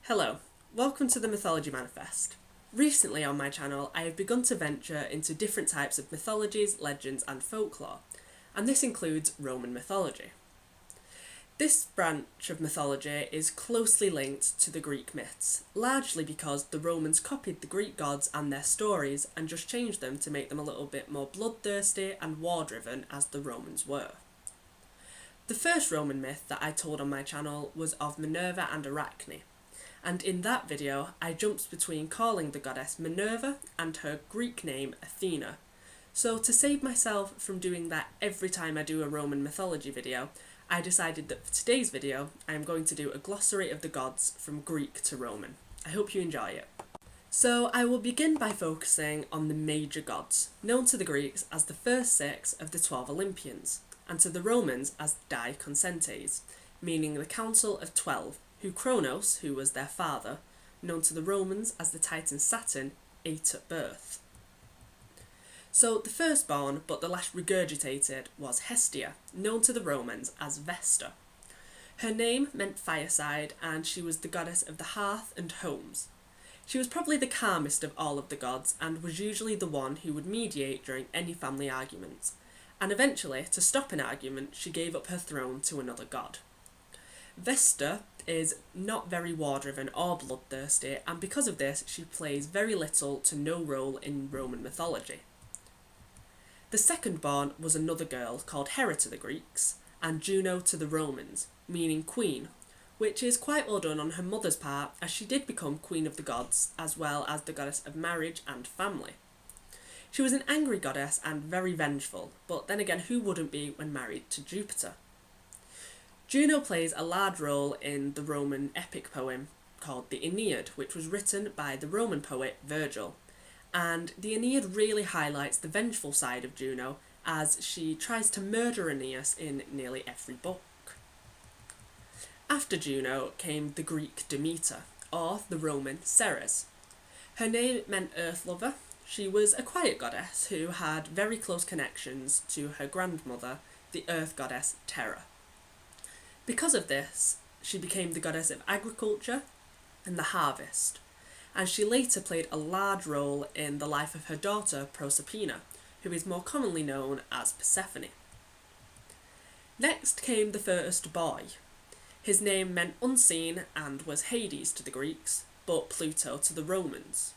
Hello, welcome to the Mythology Manifest. Recently on my channel I have begun to venture into different types of mythologies, legends and folklore, and this includes Roman mythology. This branch of mythology is closely linked to the Greek myths, largely because the Romans copied the Greek gods and their stories and just changed them to make them a little bit more bloodthirsty and war-driven as the Romans were. The first Roman myth that I told on my channel was of Minerva and Arachne, and in that video I jumped between calling the goddess Minerva and her Greek name Athena. So to save myself from doing that every time I do a Roman mythology video, I decided that for today's video I am going to do a glossary of the gods from Greek to Roman. I hope you enjoy it. So I will begin by focusing on the major gods, known to the Greeks as the first six of the 12 Olympians, and to the Romans as Consentes, meaning the Council of 12, who Kronos, who was their father, known to the Romans as the Titan Saturn, ate at birth. So the firstborn, but the last regurgitated, was Hestia, known to the Romans as Vesta. Her name meant fireside, and she was the goddess of the hearth and homes. She was probably the calmest of all of the gods, and was usually the one who would mediate during any family arguments. And eventually, to stop an argument, she gave up her throne to another god. Vesta is not very war-driven or bloodthirsty, and because of this, she plays very little to no role in Roman mythology. The second-born was another girl called Hera to the Greeks, and Juno to the Romans, meaning queen, which is quite well done on her mother's part, as she did become queen of the gods, as well as the goddess of marriage and family. She was an angry goddess and very vengeful, but then again, who wouldn't be when married to Jupiter? Juno plays a large role in the Roman epic poem called the Aeneid, which was written by the Roman poet Virgil. And the Aeneid really highlights the vengeful side of Juno, as she tries to murder Aeneas in nearly every book. After Juno came the Greek Demeter, or the Roman Ceres. Her name meant earth lover. She was a quiet goddess who had very close connections to her grandmother, the earth goddess Terra. Because of this, she became the goddess of agriculture and the harvest, and she later played a large role in the life of her daughter Proserpina, who is more commonly known as Persephone. Next came the first boy. His name meant unseen and was Hades to the Greeks, but Pluto to the Romans.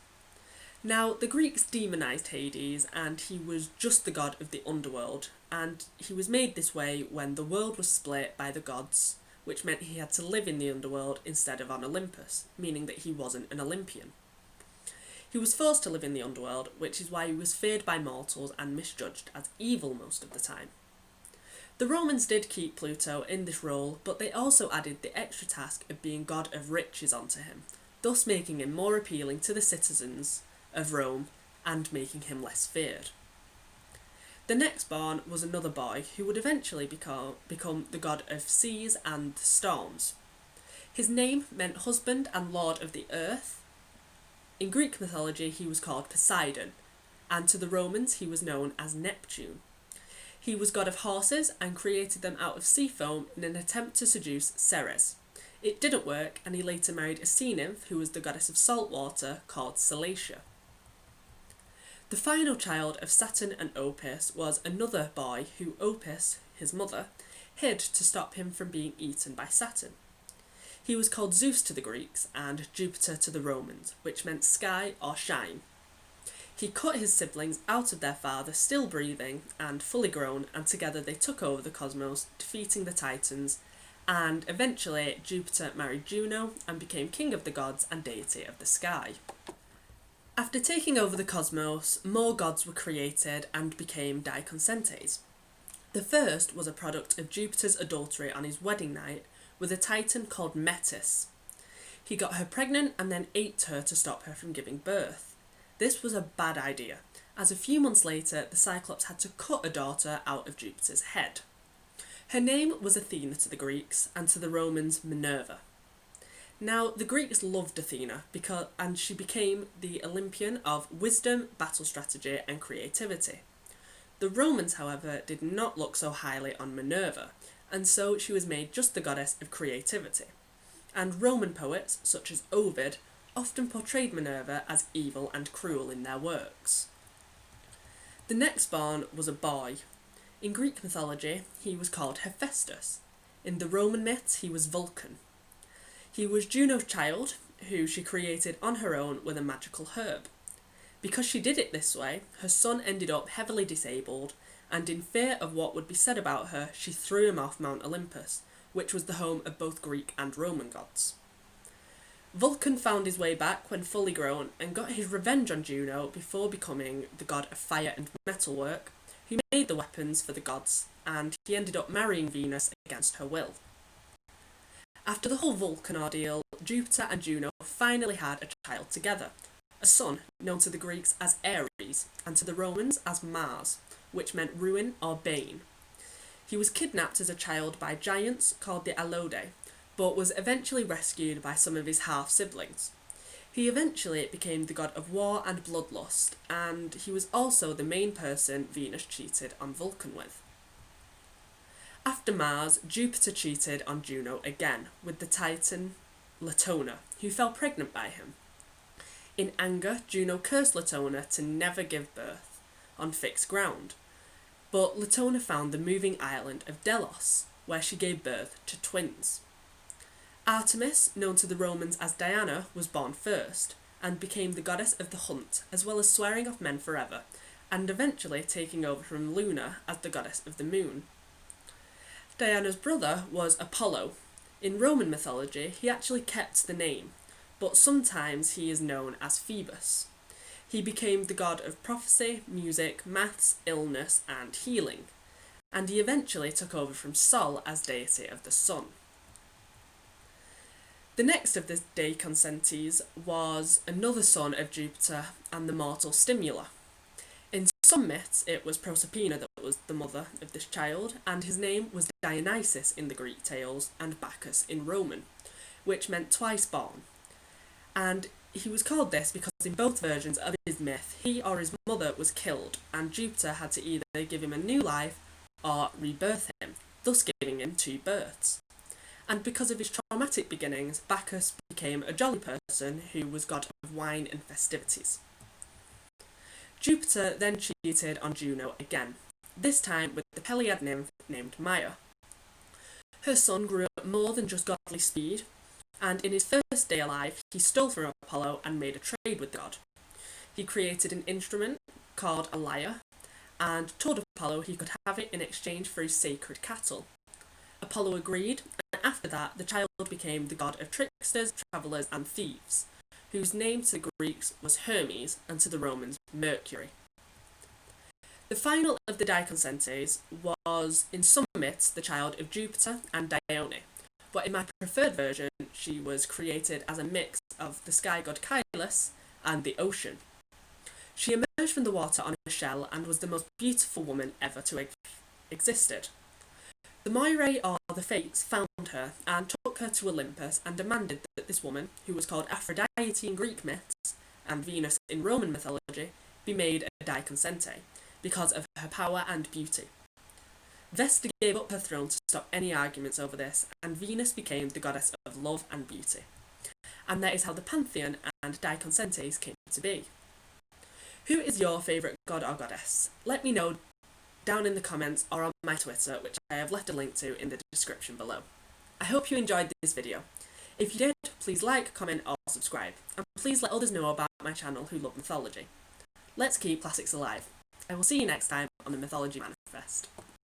Now, the Greeks demonised Hades, and he was just the god of the underworld, and he was made this way when the world was split by the gods, which meant he had to live in the underworld instead of on Olympus, meaning that he wasn't an Olympian. He was forced to live in the underworld, which is why he was feared by mortals and misjudged as evil most of the time. The Romans did keep Pluto in this role, but they also added the extra task of being god of riches onto him, thus making him more appealing to the citizens of Rome and making him less feared. The next born was another boy who would eventually become the god of seas and storms. His name meant husband and lord of the earth. In Greek mythology he was called Poseidon, and to the Romans he was known as Neptune. He was god of horses and created them out of sea foam in an attempt to seduce Ceres. It didn't work, and he later married a sea nymph who was the goddess of salt water called Celacia. The final child of Saturn and Opis was another boy who Opis, his mother, hid to stop him from being eaten by Saturn. He was called Zeus to the Greeks and Jupiter to the Romans, which meant sky or shine. He cut his siblings out of their father still breathing and fully grown, and together they took over the cosmos, defeating the Titans, and eventually Jupiter married Juno and became king of the gods and deity of the sky. After taking over the cosmos, more gods were created and became Consentes. The first was a product of Jupiter's adultery on his wedding night with a titan called Metis. He got her pregnant and then ate her to stop her from giving birth. This was a bad idea, as a few months later the Cyclops had to cut a daughter out of Jupiter's head. Her name was Athena to the Greeks, and to the Romans Minerva. Now, the Greeks loved Athena and she became the Olympian of wisdom, battle strategy and creativity. The Romans, however, did not look so highly on Minerva, and so she was made just the goddess of creativity. and Roman poets, such as Ovid, often portrayed Minerva as evil and cruel in their works. The next born was a boy. In Greek mythology, he was called Hephaestus. In the Roman myths, he was Vulcan. He was Juno's child, who she created on her own with a magical herb. Because she did it this way, her son ended up heavily disabled, and in fear of what would be said about her, she threw him off Mount Olympus, which was the home of both Greek and Roman gods. Vulcan found his way back when fully grown and got his revenge on Juno before becoming the god of fire and metalwork, who made the weapons for the gods, and he ended up marrying Venus against her will. After the whole Vulcan ordeal, Jupiter and Juno finally had a child together, a son known to the Greeks as Ares and to the Romans as Mars, which meant ruin or bane. He was kidnapped as a child by giants called the Alaudae, but was eventually rescued by some of his half-siblings. He eventually became the god of war and bloodlust, and he was also the main person Venus cheated on Vulcan with. After Mars, Jupiter cheated on Juno again, with the Titan Latona, who fell pregnant by him. In anger, Juno cursed Latona to never give birth, on fixed ground. But Latona found the moving island of Delos, where she gave birth to twins. Artemis, known to the Romans as Diana, was born first, and became the goddess of the hunt, as well as swearing off men forever, and eventually taking over from Luna as the goddess of the moon. Diana's brother was Apollo. In Roman mythology, he actually kept the name, but sometimes he is known as Phoebus. He became the god of prophecy, music, maths, illness, and healing, and he eventually took over from Sol as deity of the sun. The next of the Deiconsentes was another son of Jupiter and the mortal Stimula. In some myths, it was Proserpina that was the mother of this child, and his name was Dionysus in the Greek tales and Bacchus in Roman, which meant twice born. And he was called this because in both versions of his myth, he or his mother was killed, and Jupiter had to either give him a new life or rebirth him, thus giving him two births. And because of his traumatic beginnings, Bacchus became a jolly person who was god of wine and festivities. Jupiter then cheated on Juno again, this time with the Pleiad nymph named Maia. Her son grew up more than just godly speed, and in his first day alive, he stole from Apollo and made a trade with the god. He created an instrument called a lyre, and told Apollo he could have it in exchange for his sacred cattle. Apollo agreed, and after that, the child became the god of tricksters, travellers, and thieves, whose name to the Greeks was Hermes and to the Romans Mercury. The final of the Deiconsentes was, in some myths, the child of Jupiter and Dione, but in my preferred version, she was created as a mix of the sky god Kylus and the ocean. She emerged from the water on a shell and was the most beautiful woman ever to have existed. The Moirae, or the Fates, found her and took her to Olympus and demanded that this woman, who was called Aphrodite in Greek myths and Venus in Roman mythology, be made a Deiconsente because of her power and beauty. Vesta gave up her throne to stop any arguments over this, and Venus became the goddess of love and beauty. And that is how the Pantheon and Deiconsentes came to be. Who is your favourite god or goddess? Let me know down in the comments or on my Twitter, which I have left a link to in the description below. I hope you enjoyed this video. If you did, please like, comment or subscribe, and please let others know about my channel who love mythology. Let's keep classics alive. I will see you next time on the Mythology Manifest.